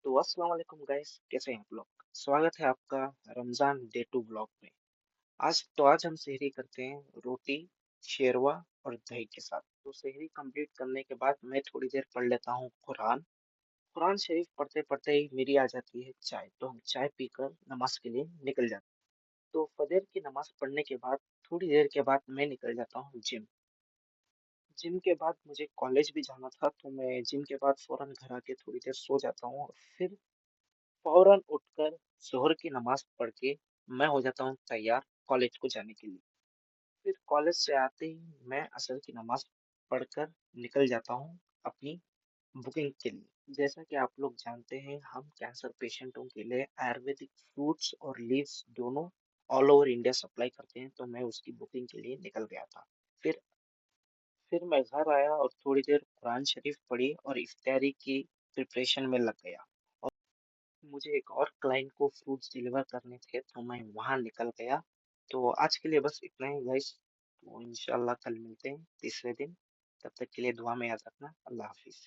तो अस्सलाम वालेकुम गाइस, कैसे हैं आप लोग। स्वागत है आपका रमजान डे 2 ब्लॉग में। आज हम सेहरी करते हैं रोटी, शेरवा और दही के साथ। तो सेहरी कंप्लीट करने के बाद मैं थोड़ी देर पढ़ लेता हूँ कुरान। कुरान शरीफ पढ़ते पढ़ते ही मेरी आ जाती है चाय, तो हम चाय पीकर नमाज के लिए निकल जाते हैं। तो फजर की नमाज पढ़ने के बाद थोड़ी देर के बाद मैं निकल जाता हूँ जिम। जिम के बाद मुझे कॉलेज भी जाना था, तो मैं जिम के बाद फौरन घर आके थोड़ी देर सो जाता हूँ और फिर फौरन उठकर जोहर की नमाज पढ़ के मैं हो जाता हूँ तैयार कॉलेज को जाने के लिए। फिर कॉलेज से आते ही मैं असर की नमाज पढ़कर निकल जाता हूँ अपनी बुकिंग के लिए। जैसा कि आप लोग जानते हैं, हम कैंसर पेशेंटों के लिए आयुर्वेदिक फ्रूट्स और लीव्स दोनों ऑल ओवर इंडिया सप्लाई करते हैं, तो मैं उसकी बुकिंग के लिए निकल गया था। फिर फिर मैं घर आया और थोड़ी देर कुरान शरीफ पढ़ी और इफ्तारी की प्रिपरेशन में लग गया। मुझे एक और क्लाइंट को फ्रूट्स डिलीवर करने थे, तो मैं वहां निकल गया। तो आज के लिए बस इतना ही गाइस। तो इंशाल्लाह कल मिलते हैं तीसरे दिन। तब तक के लिए दुआ में याद रखना। अल्लाह हाफिज।